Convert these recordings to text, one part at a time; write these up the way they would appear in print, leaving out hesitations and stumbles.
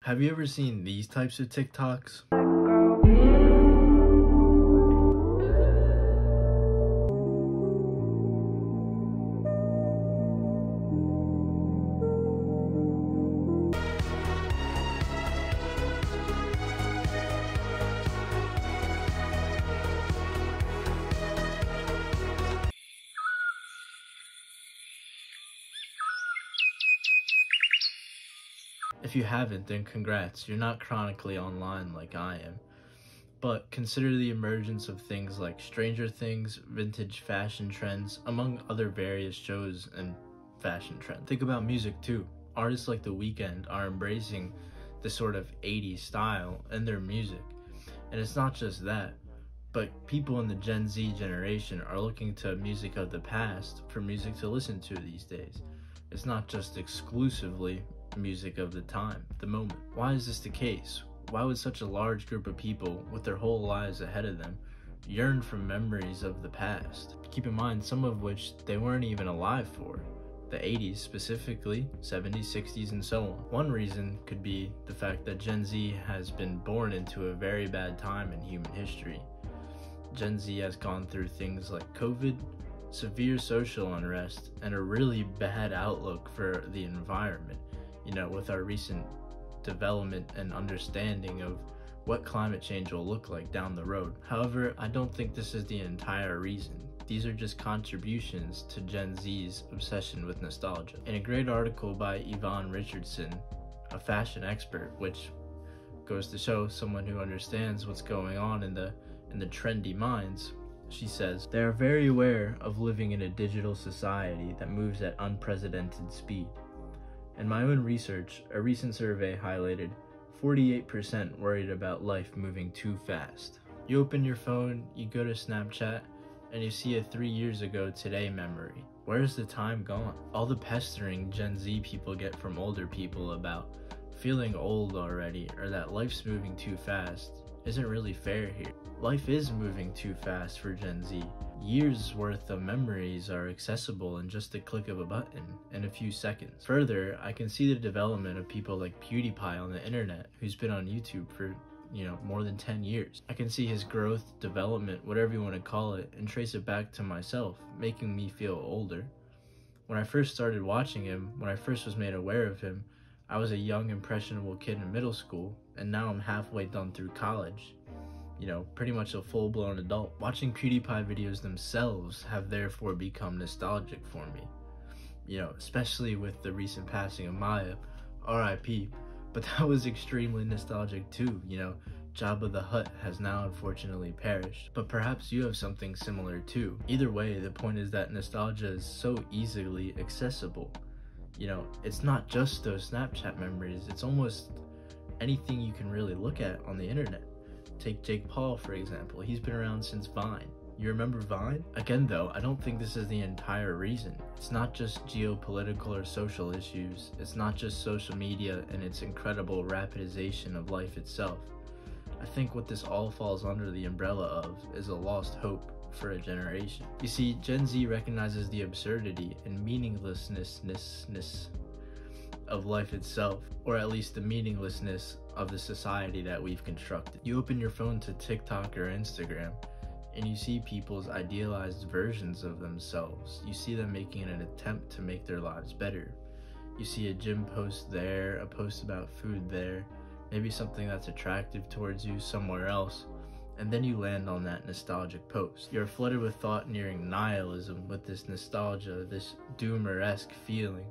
Have you ever seen these types of TikToks? If you haven't, then congrats, you're not chronically online like I am. But consider the emergence of things like Stranger Things, vintage fashion trends, among other various shows and fashion trends. Think about music too. Artists like The Weeknd are embracing the sort of 80s style in their music. And it's not just that, but people in the Gen Z generation are looking to music of the past for music to listen to these days. It's not just exclusively music of the time, the moment. Why is this the case? Why would such a large group of people with their whole lives ahead of them yearn for memories of the past? Keep in mind, some of which they weren't even alive for. The 80s specifically, 70s, 60s, and so on. One reason could be the fact that Gen Z has been born into a very bad time in human history. Gen Z has gone through things like COVID, severe social unrest, and a really bad outlook for the environment. You know, with our recent development and understanding of what climate change will look like down the road. However, I don't think this is the entire reason. These are just contributions to Gen Z's obsession with nostalgia. In a great article by Yvonne Richardson, a fashion expert, which goes to show someone who understands what's going on in the trendy minds, she says, "They are very aware of living in a digital society that moves at unprecedented speed. In my own research, a recent survey highlighted 48% worried about life moving too fast. You open your phone, you go to Snapchat, and you see a 3 years ago today memory. Where's the time gone? All the pestering Gen Z people get from older people about feeling old already or that life's moving too fast isn't really fair here. Life is moving too fast for Gen Z. Years worth of memories are accessible in just a click of a button in a few seconds. Further, I can see the development of people like PewDiePie on the internet, who's been on YouTube for, more than 10 years. I can see his growth, development, whatever you want to call it, and trace it back to myself, making me feel older. When I first started watching him, when I first was made aware of him, I was a young, impressionable kid in middle school, and now I'm halfway done through college. Pretty much a full-blown adult. Watching PewDiePie videos themselves have therefore become nostalgic for me. Especially with the recent passing of Maya, RIP, but that was extremely nostalgic too. Jabba the Hutt has now unfortunately perished, but perhaps you have something similar too. Either way, the point is that nostalgia is so easily accessible. It's not just those Snapchat memories, it's almost anything you can really look at on the internet. Take Jake Paul, for example. He's been around since Vine. You remember Vine? Again though, I don't think this is the entire reason. It's not just geopolitical or social issues. It's not just social media and its incredible rapidization of life itself. I think what this all falls under the umbrella of is a lost hope for a generation. You see, Gen Z recognizes the absurdity and meaninglessness of life itself, or at least the meaninglessness of the society that we've constructed. You open your phone to TikTok or Instagram, and you see people's idealized versions of themselves. You see them making an attempt to make their lives better. You see a gym post there, a post about food there, maybe something that's attractive towards you somewhere else, and then you land on that nostalgic post. You're flooded with thought nearing nihilism with this nostalgia, this doomer-esque feeling,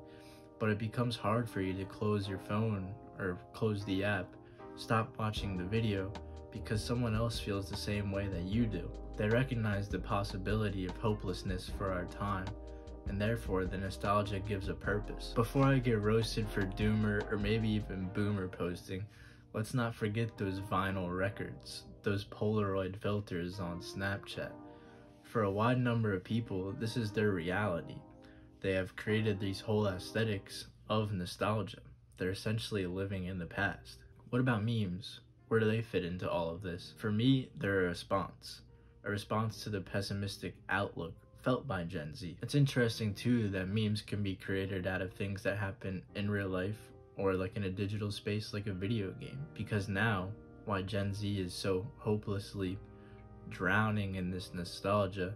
but it becomes hard for you to close your phone or close the app, stop watching the video, because someone else feels the same way that you do. They recognize the possibility of hopelessness for our time, and therefore the nostalgia gives a purpose. Before I get roasted for doomer or maybe even boomer posting, let's not forget those vinyl records, those Polaroid filters on Snapchat. For a wide number of people, this is their reality. They have created these whole aesthetics of nostalgia. They're essentially living in the past. What about memes? Where do they fit into all of this? For me, they're a response to the pessimistic outlook felt by Gen Z. It's interesting too that memes can be created out of things that happen in real life or like in a digital space like a video game. Because now, why Gen Z is so hopelessly drowning in this nostalgia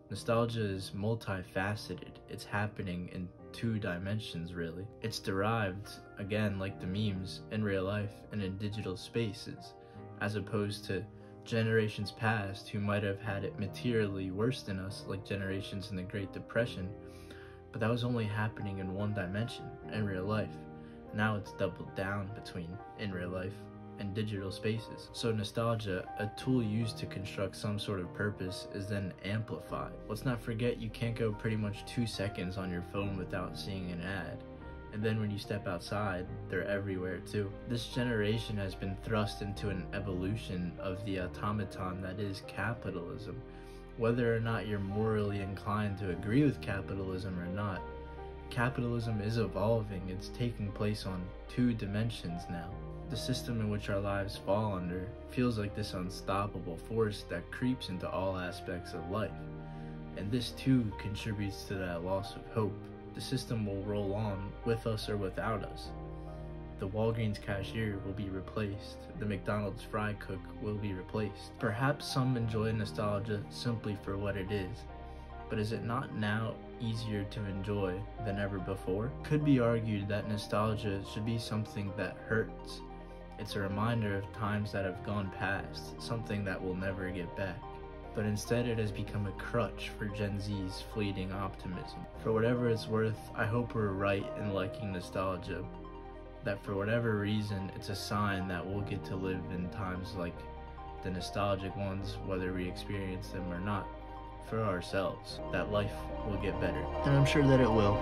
is multifaceted. It's happening in 2 dimensions, really. It's derived, again, like the memes, in real life and in digital spaces, as opposed to generations past who might have had it materially worse than us, like generations in the Great Depression, but that was only happening in 1 dimension, in real life. Now it's doubled down between in real life and digital spaces. So nostalgia, a tool used to construct some sort of purpose, is then amplified. Let's not forget you can't go pretty much 2 seconds on your phone without seeing an ad. And then when you step outside, they're everywhere too. This generation has been thrust into an evolution of the automaton that is capitalism. Whether or not you're morally inclined to agree with capitalism or not, capitalism is evolving. It's taking place on 2 dimensions now. The system in which our lives fall under feels like this unstoppable force that creeps into all aspects of life. And this too contributes to that loss of hope. The system will roll on with us or without us. The Walgreens cashier will be replaced. The McDonald's fry cook will be replaced. Perhaps some enjoy nostalgia simply for what it is, but is it not now easier to enjoy than ever before? It could be argued that nostalgia should be something that hurts. It's a reminder of times that have gone past, something that will never get back. But instead it has become a crutch for Gen Z's fleeting optimism. For whatever it's worth, I hope we're right in liking nostalgia. That for whatever reason, it's a sign that we'll get to live in times like the nostalgic ones, whether we experience them or not, for ourselves. That life will get better. And I'm sure that it will.